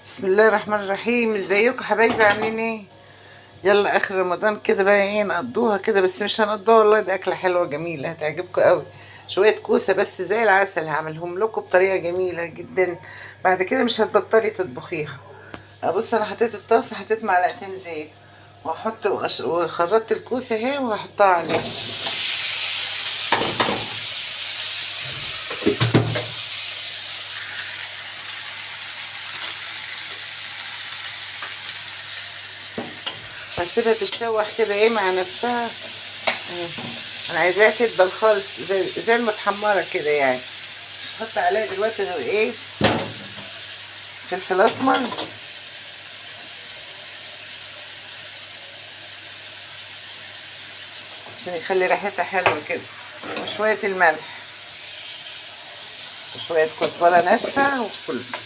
بسم الله الرحمن الرحيم. ازيكم حبايبي؟ عاملين ايه؟ يلا اخر رمضان كده بقى ايه نقضوها كده، بس مش هنقضوها والله، دي اكله حلوه جميله هتعجبكم قوي. شويه كوسه بس زي العسل، هعملهم لكم بطريقه جميله جدا. بعد كده مش هتبطلي تطبخيها. بص، انا حطيت الطاسه، حطيت معلقتين زيت، واحط وخرطت الكوسه اهي وهحطها عليها. هسيبها تتشوح كده ايه مع نفسها. انا عايزاها تدبل خالص زي المتحمره كده يعني. مش هحط عليها دلوقتي غير ايه، فلفل اسمر، عشان يخلي ريحتها حلوه كده، وشويه الملح، وشويه كزبره ناشفه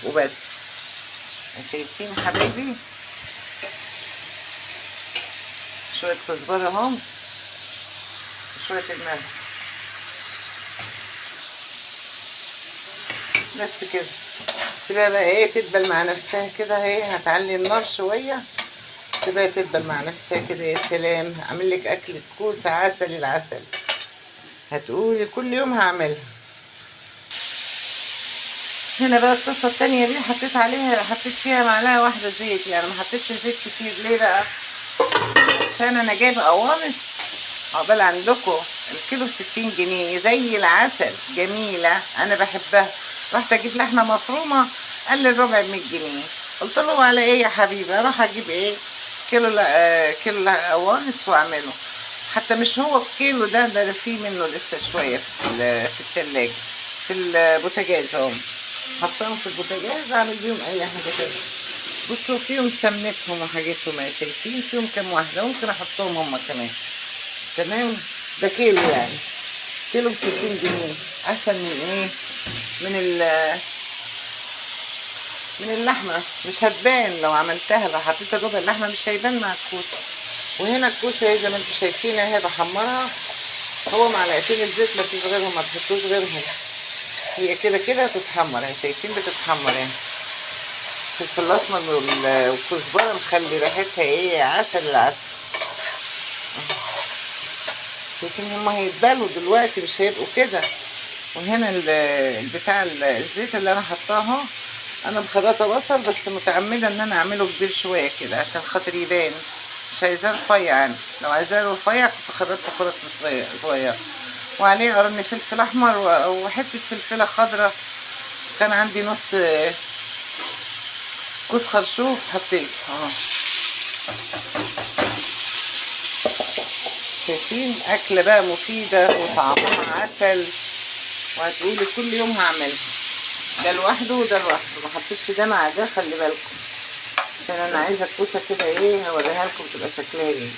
وبس. شايفين حبايبي؟ شويه كزبره اهم، وشويه الملح، بس كده. سيبها بقى ايه تدبل مع نفسها كده، اهي هتعلي النار شويه، سيبها تدبل مع نفسها كده. يا سلام، اعمل لك اكله كوسه عسل العسل، هتقولي كل يوم هعملها. هنا بقى الطاسه التانية دي حطيت فيها معلقه واحده زيت، يعني ما حطيتش زيت كتير. ليه بقى؟ عشان انا جايبه قوانص عقبال عندكم، الكيلو 60 جنيه زي العسل، جميله انا بحبها. رحت اجيب لحمه مفرومه، قال لي الربع ب100 جنيه. قلت له على ايه يا حبيبي، اروح اجيب ايه، كيلو قوانص واعمله. حتى مش هو الكيلو ده فيه منه لسه شويه في التلاجة، في البوتاجاز اهو. حطهم في البوتاجاز، اعمل بيهم اي حاجه كده. بصوا فيهم سمنتهم وحاجتهم، يا شايفين فيهم كام واحده، ممكن احطهم هما كمان. تمام. ده كيلو يعني، كيلو ب60 جنيه، احسن من ايه، من من اللحمه. مش هتبان لو عملتها، لو حطيت الربع اللحمه مش هيبان مع الكوسه. وهنا الكوسه اهي زي ما انتم شايفين اهي بحمرها. هو معلقتين الزيت، ما فيش غيرهم، ما تحطوش غيرهم. هي كده كده تتحمر اهي، شايفين بتتحمر اهي. الفلفل الاسمر والكزبره مخلي ريحتها ايه، عسل العسل. شايفين هما هيتبالوا دلوقتي، مش هيبقوا كده. وهنا بتاع الزيت اللي انا حطاه، انا مخرطه بصل بس متعمده ان انا اعمله كبير شويه كده عشان خاطر يبان. مش عايزاه رفيع انا، لو عايزاه رفيع كنت خرطته خرط صغير. وعليه قرن فلفل احمر وحته فلفله خضراء. كان عندي نص كوس خرشوف حطيت اهو. شايفين؟ اكله بقى مفيده وطعمها عسل، وهتقولي كل يوم هعملها. ده لوحده وده لوحده، ما حطيتش ده مع ده، خلي بالكم، عشان انا عايزه الكوسه كده ايه، هوريها لكم تبقى شكلها ايه،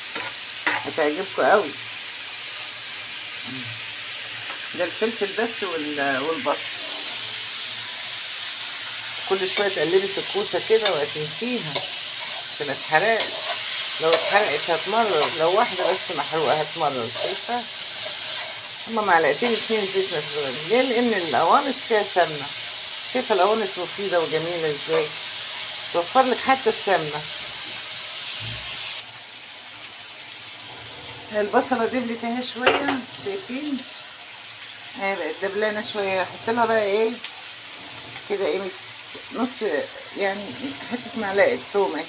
هتعجبكم قوي. ده الفلفل بس والبصل. كل شويه تقلبي في الكوسه كده وهتنسيها عشان ما تتحرقش. لو اتحرقت هتمرر، لو واحده بس محروقه هتمرر. شايفه؟ هما معلقتين 2 زيت مفروم. ليه؟ لان القوانص فيها سمنه. شايفه القوانص مفيده وجميله ازاي، توفر لك حتى السمنه. البصله دبلت اهي شويه، شايفين؟ اهي بقت دبلانه شويه. احط لها بقى ايه كده، ايه، نص، يعني حته معلقه توم اهي.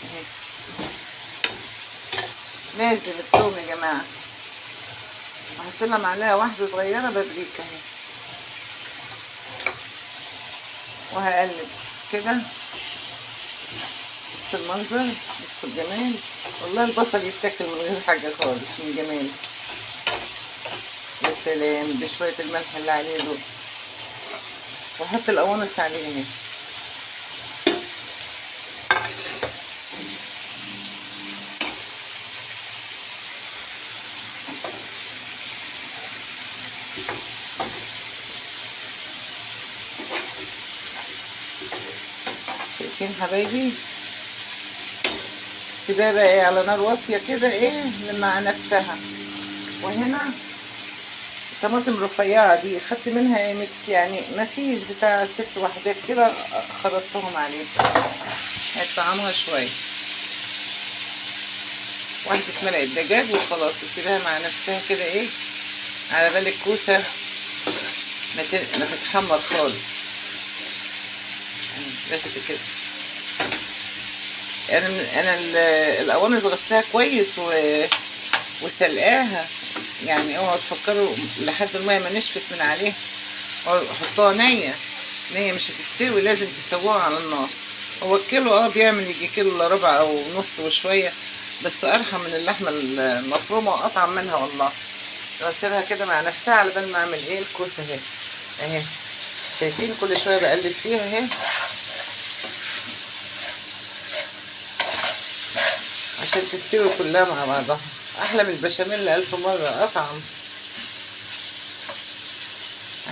اهي لازم التوم يا جماعه. احط لها معلقه واحده صغيره بابريكا اهي، وهقلب كده. بص المنظر، بص الجمال. والله البصل يتاكل من غير حاجه خالص من جماله. يا سلام بشويه الملح اللي عليه دول، واحط القوانص عليه اهي. شايفين حبايبي؟ سيبها بقى ايه على نار واطيه كده ايه مع نفسها. وهنا طماطم رفيعة دي خدت منها قيمة يعني ما فيش بتاع 6 وحدات كده، خرطتهم عليه هيطعمها شوية. واحدة مرقة دجاج وخلاص، وسيبها مع نفسها كده ايه على بال الكوسة ما تتحمر خالص. بس كده. انا القوانص غسلها كويس وسلقاها، يعني اوعوا تفكروا لحد المية ما نشفت من عليها حطوها نية مش هتستوي، لازم تسووها على النار. هو الكيلو بيعمل يجي كيلو الا ربع او نص وشوية، بس ارحم من اللحمة المفرومة واطعم منها والله. بسيبها كده مع نفسها على بال ما اعمل ايه الكوسة اهي شايفين كل شوية بقلب فيها اهي عشان تستوي كلها مع بعضها. احلى من البشاميل 1000 مرة، اطعم.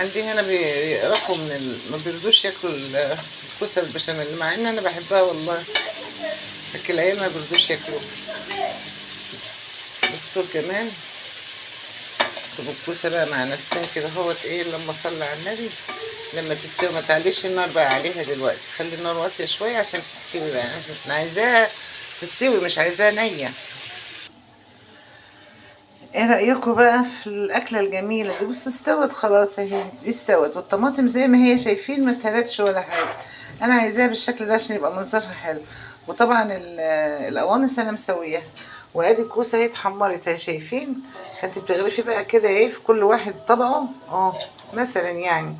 عندي هنا بيقرفوا ما بيرضوش ياكلوا الكوسه بالبشاميل، مع ان انا بحبها والله، لكن العيال ما بيرضوش ياكلوها. بصوا كمان سيبوا الكوسه بقى مع نفسها كده اهوت ايه لما اصلي على النبي. لما تستوي ما تعليش النار بقى عليها دلوقتي، خلي النار واطيه شويه عشان تستوي بقى، عشان انا عايزاها تستوي مش عايزاها نيه. ايه رأيكم بقى في الأكلة الجميلة دي؟ بص استوت خلاص اهي، دي استوت والطماطم زي ما هي شايفين ما اتهرتش ولا حاجة. انا عايزاها بالشكل ده عشان يبقى منظرها حلو. وطبعا القوانص انا مسوياها، وادي الكوسة اهي اتحمرت اهي شايفين. فانت بتغرفي بقى كده ايه في كل واحد طبقه مثلا يعني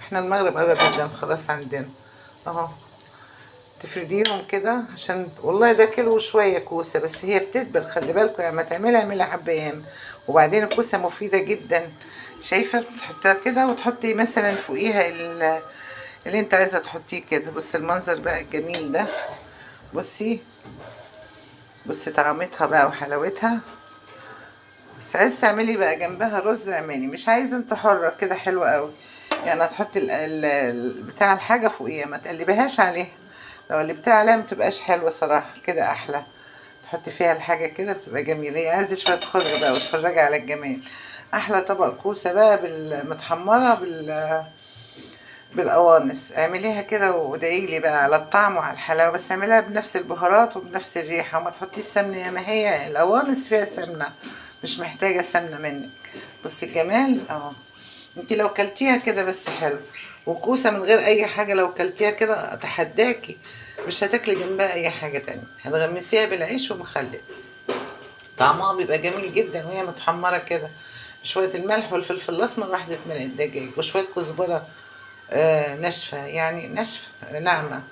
احنا المغرب قرب جدا خلاص عندنا تفرديهم كده عشان والله ده كيلو وشويه كوسه، بس هي بتدبل خلي بالكم يعني، ما اعملها حبه ايام. وبعدين الكوسه مفيده جدا، شايفه بتحطيها كده وتحطي مثلا فوقيها اللي انت عايزه تحطيه كده. بص المنظر بقى الجميل ده، بصي طعمتها بقى وحلاوتها. بس عايز تعملي بقى جنبها رز اعملي، مش عايزه انت حره كده حلوه قوي يعني. هتحطي بتاع الحاجه فوقيها ما تقلبيهاش عليها، لو اللي بتاع عليها متبقاش حلوه صراحه كده احلى. تحطي فيها الحاجه كده بتبقى جميله. هي عايزه شويه خضره بقى وتفرجي على الجمال. احلى طبق كوسه بقى متحمره بالقوانص. اعمليها كده وادعيلي بقى على الطعم وعلى الحلاوه، بس اعمليها بنفس البهارات وبنفس الريحه، وما تحطيش سمنه يا ما هي القوانص فيها سمنه، مش محتاجه سمنه منك. بصي الجمال انت لو كلتيها كده بس حلو. وكوسه من غير اي حاجه لو كلتيها كده اتحداكي مش هتاكلي جنبها اي حاجه تانية، هتغمسيها بالعيش ومخلل، طعمها بيبقى جميل جدا وهي متحمره كده. شويه الملح والفلفل الاسمر، واحده مرقه دجاج، وشويه كزبره ناشفه يعني ناشفه ناعمه،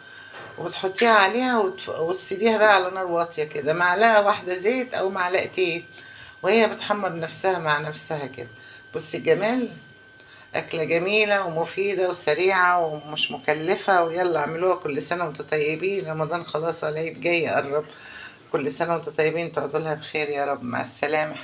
وبتحطيها عليها وتسيبيها بقى على نار واطيه كده، معلقه واحده زيت او معلقتين، وهي بتحمر نفسها مع نفسها كده. بصي الجمال. أكلة جميلة ومفيدة وسريعة ومش مكلفة، ويلا اعملوها. كل سنة وانتم طيبين، رمضان خلاص العيد جاي قرب. كل سنة وانتم طيبين، تقعدوا لها بخير يا رب. مع السلامة.